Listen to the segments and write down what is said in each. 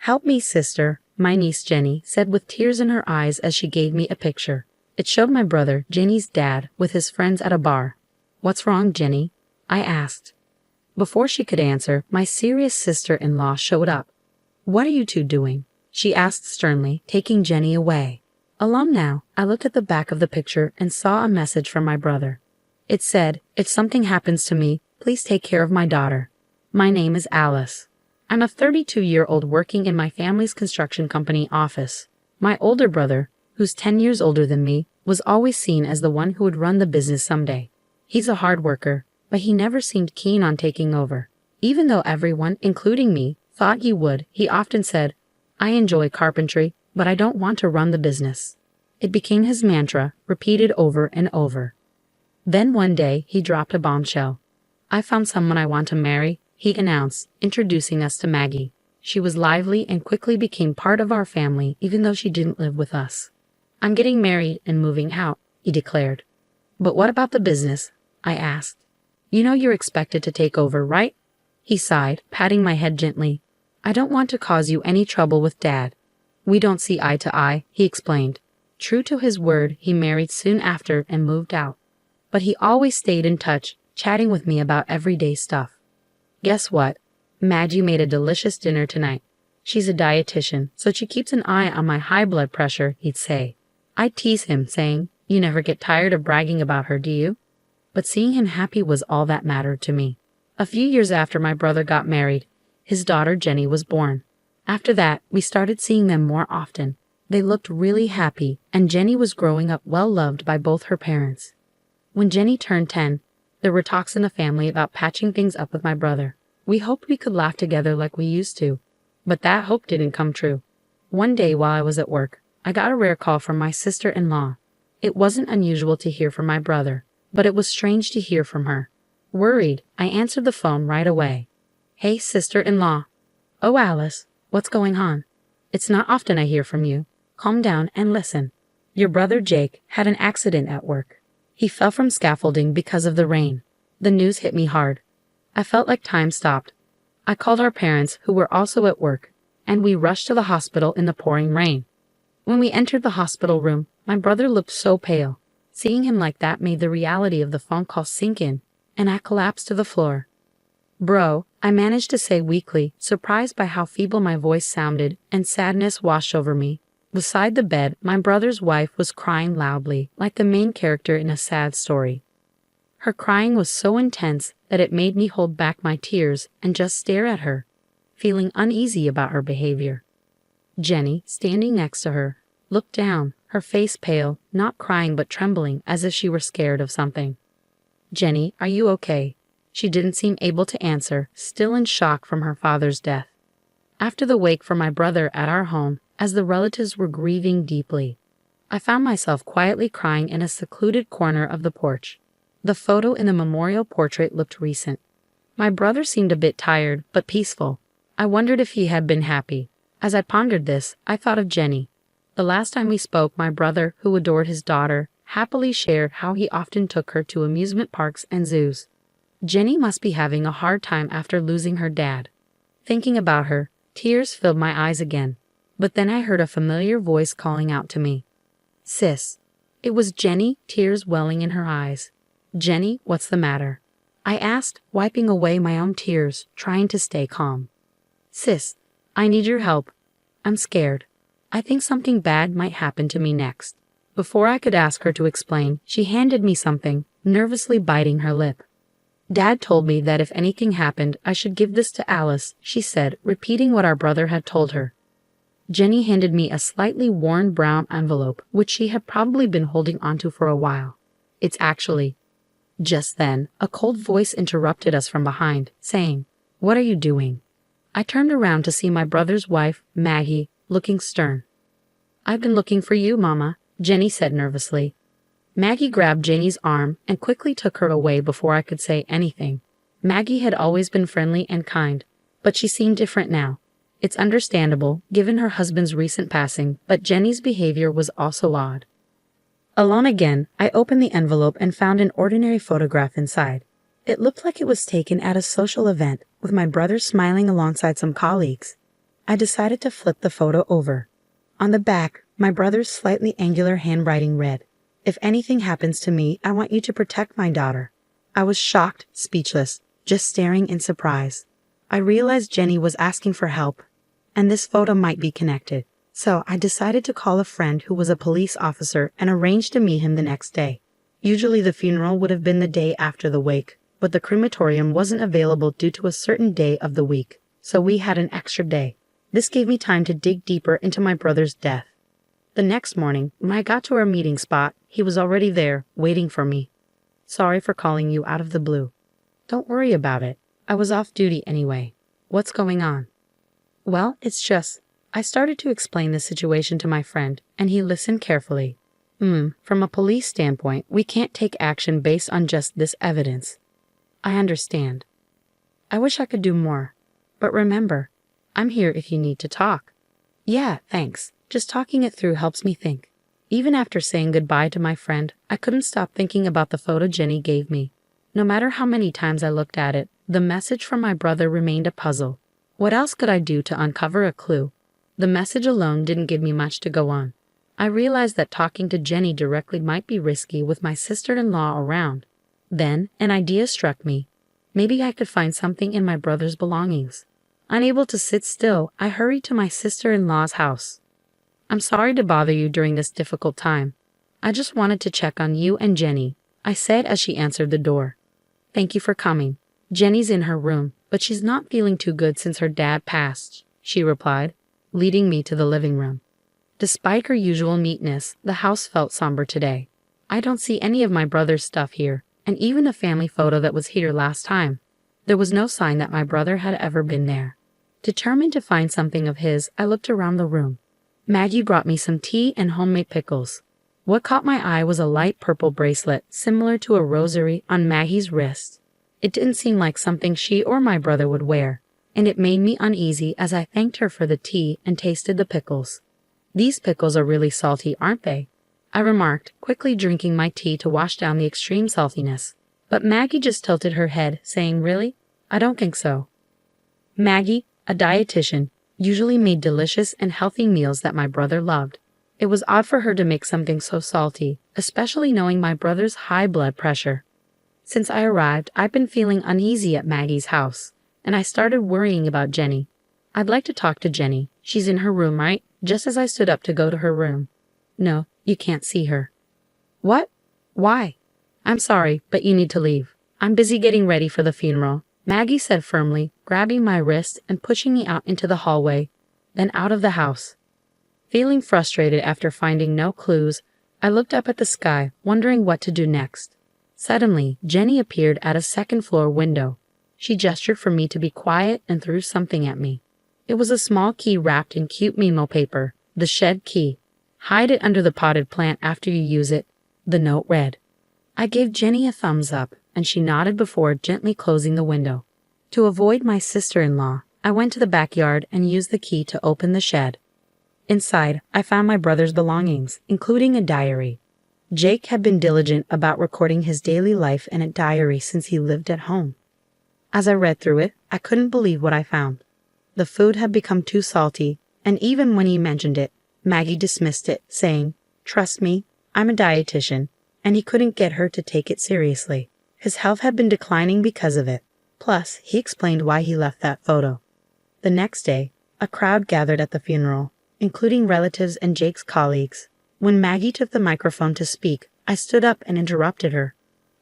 "Help me, sister," my niece Jenny said with tears in her eyes as she gave me a picture. It showed my brother, Jenny's dad, with his friends at a bar. "What's wrong, Jenny?" I asked. Before she could answer, my serious sister-in-law showed up. "What are you two doing?" she asked sternly, taking Jenny away. Alone now, I looked at the back of the picture and saw a message from my brother. It said, "If something happens to me, please take care of my daughter. My name is Alice. I'm a 32-year-old working in my family's construction company office. My older brother, who's 10 years older than me, was always seen as the one who would run the business someday. He's a hard worker, but he never seemed keen on taking over. Even though everyone, including me, thought he would, he often said, 'I enjoy carpentry, but I don't want to run the business.' It became his mantra, repeated over and over. Then one day, he dropped a bombshell. 'I found someone I want to marry,' he announced, introducing us to Maggie. She was lively and quickly became part of our family even though she didn't live with us. 'I'm getting married and moving out,' he declared. 'But what about the business?' I asked. 'You know you're expected to take over, right?' He sighed, patting my head gently. 'I don't want to cause you any trouble with Dad. We don't see eye to eye,' he explained. True to his word, he married soon after and moved out. But he always stayed in touch, chatting with me about everyday stuff. Guess what? Maggie made a delicious dinner tonight. She's a dietitian, so she keeps an eye on my high blood pressure, he'd say. I'd tease him, saying, 'You never get tired of bragging about her, do you?' But seeing him happy was all that mattered to me. A few years after my brother got married, his daughter Jenny was born. After that, we started seeing them more often. They looked really happy, and Jenny was growing up well-loved by both her parents. When Jenny turned 10, there were talks in the family about patching things up with my brother. We hoped we could laugh together like we used to, but that hope didn't come true. One day while I was at work, I got a rare call from my sister-in-law. It wasn't unusual to hear from my brother, but it was strange to hear from her. Worried, I answered the phone right away. "Hey, sister-in-law." "Oh, Alice, what's going on? It's not often I hear from you. Calm down and listen. Your brother Jake had an accident at work. He fell from scaffolding because of the rain." The news hit me hard. I felt like time stopped. I called our parents, who were also at work, and we rushed to the hospital in the pouring rain. When we entered the hospital room, my brother looked so pale. Seeing him like that made the reality of the phone call sink in, and I collapsed to the floor. "Bro," I managed to say weakly, surprised by how feeble my voice sounded, and sadness washed over me. Beside the bed, my brother's wife was crying loudly, like the main character in a sad story. Her crying was so intense that it made me hold back my tears and just stare at her, feeling uneasy about her behavior. Jenny, standing next to her, looked down, her face pale, not crying but trembling as if she were scared of something. "Jenny, are you okay?" She didn't seem able to answer, still in shock from her father's death. After the wake for my brother at our home, as the relatives were grieving deeply, I found myself quietly crying in a secluded corner of the porch. The photo in the memorial portrait looked recent. My brother seemed a bit tired, but peaceful. I wondered if he had been happy. As I pondered this, I thought of Jenny. The last time we spoke, my brother, who adored his daughter, happily shared how he often took her to amusement parks and zoos. Jenny must be having a hard time after losing her dad. Thinking about her, tears filled my eyes again. But then I heard a familiar voice calling out to me. "Sis." It was Jenny, tears welling in her eyes. "Jenny, what's the matter?" I asked, wiping away my own tears, trying to stay calm. "Sis, I need your help. I'm scared. I think something bad might happen to me next." Before I could ask her to explain, she handed me something, nervously biting her lip. "Dad told me that if anything happened, I should give this to Alice," she said, repeating what our brother had told her. Jenny handed me a slightly worn brown envelope, which she had probably been holding onto for a while. "It's actually..." Just then, a cold voice interrupted us from behind, saying, "What are you doing?" I turned around to see my brother's wife, Maggie, looking stern. "I've been looking for you, Mama," Jenny said nervously. Maggie grabbed Jenny's arm and quickly took her away before I could say anything. Maggie had always been friendly and kind, but she seemed different now. It's understandable, given her husband's recent passing, but Jenny's behavior was also odd. Alone again, I opened the envelope and found an ordinary photograph inside. It looked like it was taken at a social event, with my brother smiling alongside some colleagues. I decided to flip the photo over. On the back, my brother's slightly angular handwriting read, "If anything happens to me, I want you to protect my daughter." I was shocked, speechless, just staring in surprise. I realized Jenny was asking for help, and this photo might be connected. So I decided to call a friend who was a police officer and arrange to meet him the next day. Usually the funeral would have been the day after the wake, but the crematorium wasn't available due to a certain day of the week, so we had an extra day. This gave me time to dig deeper into my brother's death. The next morning, when I got to our meeting spot, he was already there, waiting for me. "Sorry for calling you out of the blue." "Don't worry about it. I was off duty anyway. What's going on?" "Well, it's just..." I started to explain the situation to my friend, and he listened carefully. From a police standpoint, we can't take action based on just this evidence." "I understand. I wish I could do more. But remember, I'm here if you need to talk." "Yeah, thanks. Just talking it through helps me think." Even after saying goodbye to my friend, I couldn't stop thinking about the photo Jenny gave me. No matter how many times I looked at it, the message from my brother remained a puzzle. What else could I do to uncover a clue? The message alone didn't give me much to go on. I realized that talking to Jenny directly might be risky with my sister-in-law around. Then, an idea struck me. Maybe I could find something in my brother's belongings. Unable to sit still, I hurried to my sister-in-law's house. "I'm sorry to bother you during this difficult time. I just wanted to check on you and Jenny," I said as she answered the door. "Thank you for coming. Jenny's in her room, but she's not feeling too good since her dad passed," she replied, leading me to the living room. Despite her usual neatness, the house felt somber today. I don't see any of my brother's stuff here, and even a family photo that was here last time. There was no sign that my brother had ever been there. Determined to find something of his, I looked around the room. Maggie brought me some tea and homemade pickles. What caught my eye was a light purple bracelet, similar to a rosary, on Maggie's wrist. It didn't seem like something she or my brother would wear, and it made me uneasy as I thanked her for the tea and tasted the pickles. "These pickles are really salty, aren't they?" I remarked, quickly drinking my tea to wash down the extreme saltiness. But Maggie just tilted her head, saying, "Really? I don't think so." Maggie, a dietitian, usually made delicious and healthy meals that my brother loved. It was odd for her to make something so salty, especially knowing my brother's high blood pressure. Since I arrived, I've been feeling uneasy at Maggie's house, and I started worrying about Jenny. "I'd like to talk to Jenny. She's in her room, right?" Just as I stood up to go to her room. "No, you can't see her." "What? Why?" "I'm sorry, but you need to leave. I'm busy getting ready for the funeral," Maggie said firmly, grabbing my wrist and pushing me out into the hallway, then out of the house. Feeling frustrated after finding no clues, I looked up at the sky, wondering what to do next. Suddenly, Jenny appeared at a second-floor window. She gestured for me to be quiet and threw something at me. It was a small key wrapped in cute memo paper, the shed key. "Hide it under the potted plant after you use it," the note read. I gave Jenny a thumbs up, and she nodded before gently closing the window. To avoid my sister-in-law, I went to the backyard and used the key to open the shed. Inside, I found my brother's belongings, including a diary. Jake had been diligent about recording his daily life in a diary since he lived at home. As I read through it, I couldn't believe what I found. The food had become too salty, and even when he mentioned it, Maggie dismissed it, saying, "Trust me, I'm a dietitian," and he couldn't get her to take it seriously. His health had been declining because of it. Plus, he explained why he left that photo. The next day, a crowd gathered at the funeral, including relatives and Jake's colleagues. When Maggie took the microphone to speak, I stood up and interrupted her.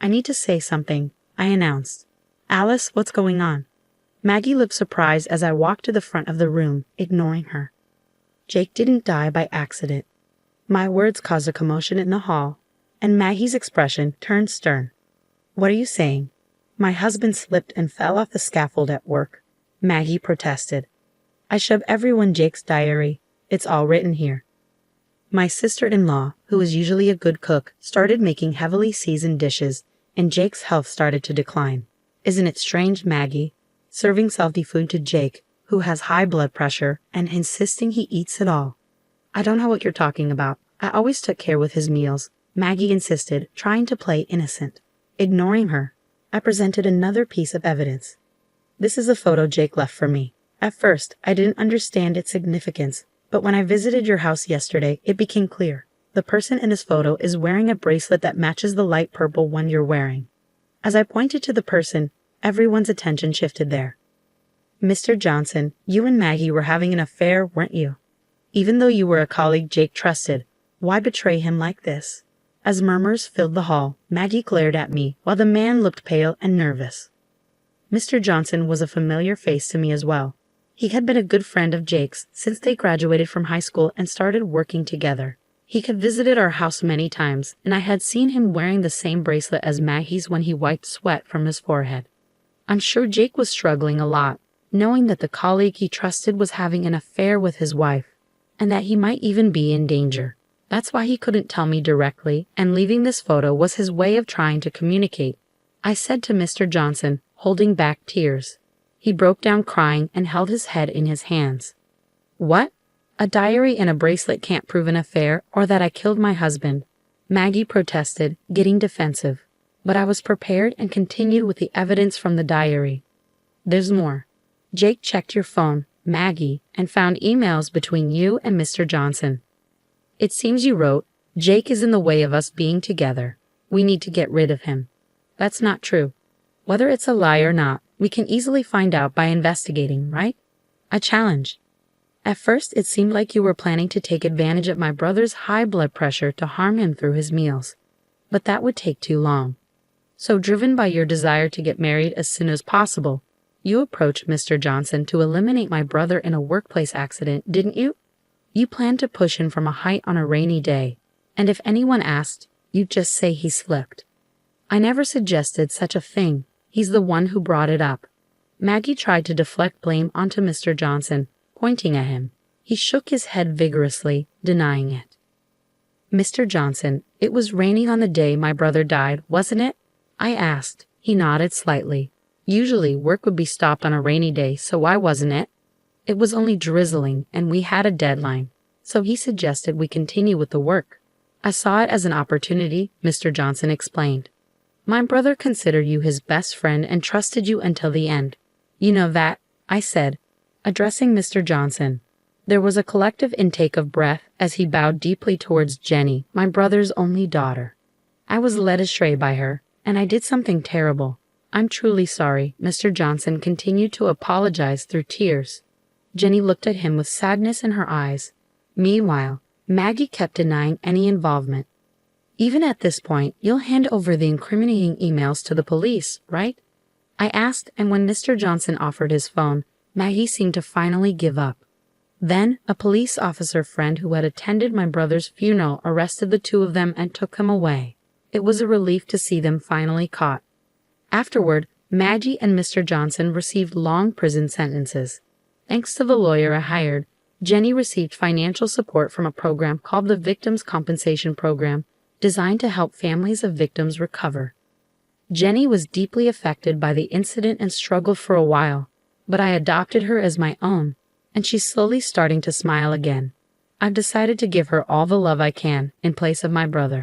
"I need to say something," I announced. "Alice, what's going on?" Maggie looked surprised as I walked to the front of the room, ignoring her. "Jake didn't die by accident." My words caused a commotion in the hall, and Maggie's expression turned stern. "What are you saying?" "My husband slipped and fell off the scaffold at work," Maggie protested. "I showed everyone Jake's diary. It's all written here." My sister-in-law, who is usually a good cook, started making heavily seasoned dishes, and Jake's health started to decline. "Isn't it strange, Maggie? Serving salty food to Jake, who has high blood pressure, and insisting he eats it all." "I don't know what you're talking about. I always took care with his meals," Maggie insisted, trying to play innocent. Ignoring her, I presented another piece of evidence. "This is a photo Jake left for me. At first, I didn't understand its significance, but when I visited your house yesterday, it became clear. The person in this photo is wearing a bracelet that matches the light purple one you're wearing. As I pointed to the person, everyone's attention shifted there. Mr. Johnson, you and Maggie were having an affair, weren't you? Even though you were a colleague Jake trusted, why betray him like this? As murmurs filled the hall, Maggie glared at me while the man looked pale and nervous. Mr. Johnson was a familiar face to me as well. He had been a good friend of Jake's since they graduated from high school and started working together. He had visited our house many times, and I had seen him wearing the same bracelet as Maggie's when he wiped sweat from his forehead. I'm sure Jake was struggling a lot, knowing that the colleague he trusted was having an affair with his wife, and that he might even be in danger. That's why he couldn't tell me directly, and leaving this photo was his way of trying to communicate. I said to Mr. Johnson, holding back tears. He broke down crying and held his head in his hands. What? A diary and a bracelet can't prove an affair or that I killed my husband. Maggie protested, getting defensive. But I was prepared and continued with the evidence from the diary. There's more. Jake checked your phone, Maggie, and found emails between you and Mr. Johnson. It seems you wrote, Jake is in the way of us being together. We need to get rid of him. That's not true. Whether it's a lie or not, we can easily find out by investigating, right? I challenge. At first, it seemed like you were planning to take advantage of my brother's high blood pressure to harm him through his meals. But that would take too long. So driven by your desire to get married as soon as possible, you approached Mr. Johnson to eliminate my brother in a workplace accident, didn't you? You planned to push him from a height on a rainy day, and if anyone asked, you'd just say he slipped. I never suggested such a thing. He's the one who brought it up. Maggie tried to deflect blame onto Mr. Johnson, pointing at him. He shook his head vigorously, denying it. Mr. Johnson, it was raining on the day my brother died, wasn't it? I asked. He nodded slightly. Usually work would be stopped on a rainy day, so why wasn't it? It was only drizzling, and we had a deadline, so he suggested we continue with the work. I saw it as an opportunity, Mr. Johnson explained. My brother considered you his best friend and trusted you until the end. You know that, I said, addressing Mr. Johnson. There was a collective intake of breath as he bowed deeply towards Jenny, my brother's only daughter. I was led astray by her, and I did something terrible. I'm truly sorry, Mr. Johnson continued to apologize through tears. Jenny looked at him with sadness in her eyes. Meanwhile, Maggie kept denying any involvement. Even at this point, you'll hand over the incriminating emails to the police, right? I asked, and when Mr. Johnson offered his phone, Maggie seemed to finally give up. Then, a police officer friend who had attended my brother's funeral arrested the two of them and took them away. It was a relief to see them finally caught. Afterward, Maggie and Mr. Johnson received long prison sentences. Thanks to the lawyer I hired, Jenny received financial support from a program called the Victims' Compensation Program, designed to help families of victims recover. Jenny was deeply affected by the incident and struggled for a while, but I adopted her as my own, and she's slowly starting to smile again. I've decided to give her all the love I can in place of my brother.